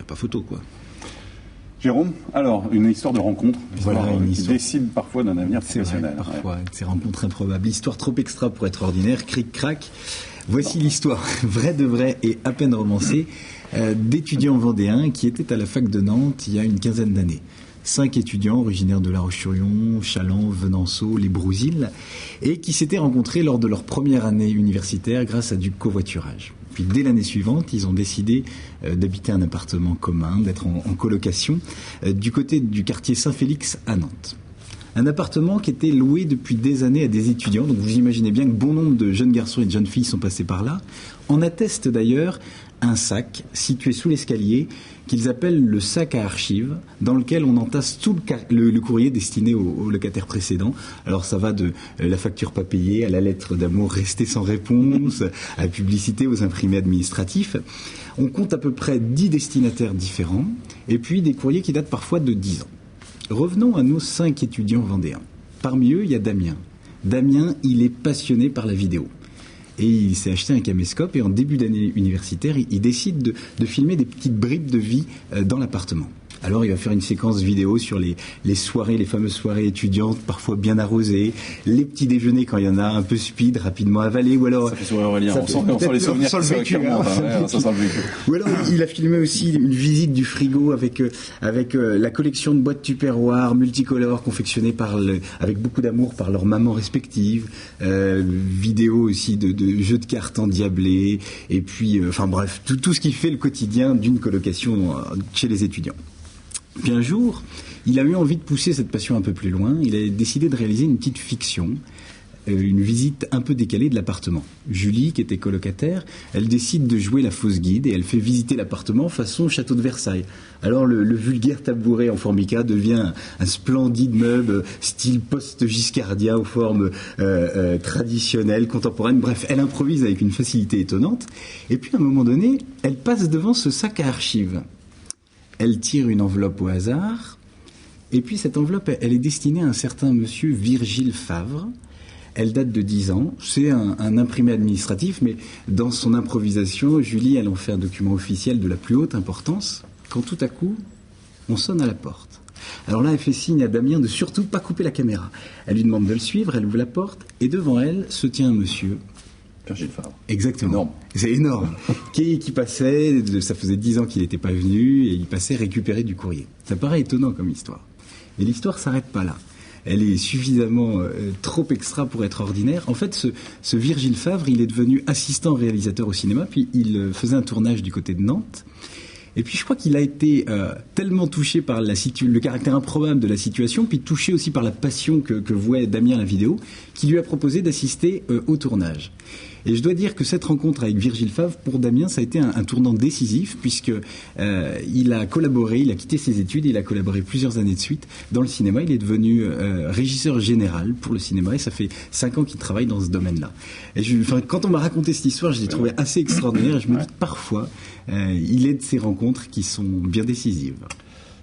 a pas photo, quoi. Jérôme, alors, une histoire de rencontre, Une qui histoire décide parfois d'un avenir professionnel. Vrai, parfois, ces rencontres improbables. Histoire trop extra pour être ordinaire, cric-crac. Voici l'histoire, vraie de vrai et à peine romancée, d'étudiants vendéens qui étaient à la fac de Nantes il y a une quinzaine d'années. 5 étudiants originaires de La Roche-sur-Yon, Challans, Venanceau, les Brousilles, et qui s'étaient rencontrés lors de leur première année universitaire grâce à du covoiturage. Puis dès l'année suivante, ils ont décidé d'habiter un appartement commun, d'être en colocation, du côté du quartier Saint-Félix à Nantes. Un appartement qui était loué depuis des années à des étudiants, donc vous imaginez bien que bon nombre de jeunes garçons et de jeunes filles sont passés par là. En atteste d'ailleurs un sac situé sous l'escalier qu'ils appellent le sac à archives, dans lequel on entasse tout le courrier destiné au locataire précédent. Alors ça va de la facture pas payée à la lettre d'amour restée sans réponse, à la publicité, aux imprimés administratifs. On compte à peu près 10 destinataires différents, et puis des courriers qui datent parfois de 10 ans. Revenons à nos 5 étudiants vendéens. Parmi eux, il y a Damien. Damien, il est passionné par la vidéo. Et il s'est acheté un caméscope et en début d'année universitaire, il décide de filmer des petites bribes de vie dans l'appartement. Alors il va faire une séquence vidéo sur les soirées, les fameuses soirées étudiantes, parfois bien arrosées, les petits déjeuners quand il y en a un peu speed, rapidement avalés, ou alors... Ça fait sourire Aurélien, on sent les souvenirs ça sent le vécu. Ou alors il a filmé aussi une visite du frigo avec la collection de boîtes Tupperware multicolores confectionnées avec beaucoup d'amour par leurs mamans respectives, vidéo aussi de jeux de cartes endiablés, et puis, enfin bref, tout ce qui fait le quotidien d'une colocation chez les étudiants. Puis un jour, il a eu envie de pousser cette passion un peu plus loin. Il a décidé de réaliser une petite fiction, une visite un peu décalée de l'appartement. Julie, qui était colocataire, elle décide de jouer la fausse guide et elle fait visiter l'appartement façon château de Versailles. Alors le vulgaire tabouret en formica devient un splendide meuble style post-giscardien aux formes traditionnelles, contemporaines. Bref, elle improvise avec une facilité étonnante. Et puis à un moment donné, elle passe devant ce sac à archives. Elle tire une enveloppe au hasard, et puis cette enveloppe, elle est destinée à un certain monsieur Virgile Favre. Elle date de 10 ans, c'est un imprimé administratif, mais dans son improvisation, Julie, elle en fait un document officiel de la plus haute importance, quand tout à coup, on sonne à la porte. Alors là, elle fait signe à Damien de surtout pas couper la caméra. Elle lui demande de le suivre, elle ouvre la porte, et devant elle se tient un monsieur... Virgile Favre. Exactement. Énorme. C'est énorme. qui passait, ça faisait 10 ans qu'il n'était pas venu, et il passait récupérer du courrier. Ça paraît étonnant comme histoire. Mais l'histoire s'arrête pas là. Elle est suffisamment trop extra pour être ordinaire. En fait, ce Virgile Favre, il est devenu assistant réalisateur au cinéma, puis il faisait un tournage du côté de Nantes. Et puis je crois qu'il a été tellement touché par le caractère improbable de la situation, puis touché aussi par la passion que vouait Damien à la vidéo, qu'il lui a proposé d'assister au tournage. Et je dois dire que cette rencontre avec Virgile Favre, pour Damien, ça a été un tournant décisif, puisque il a collaboré, il a quitté ses études, il a collaboré plusieurs années de suite dans le cinéma. Il est devenu régisseur général pour le cinéma, et ça fait 5 ans qu'il travaille dans ce domaine-là. Et quand on m'a raconté cette histoire, je l'ai trouvé assez extraordinaire, et je me dis que parfois, il est de ces rencontres qui sont bien décisives.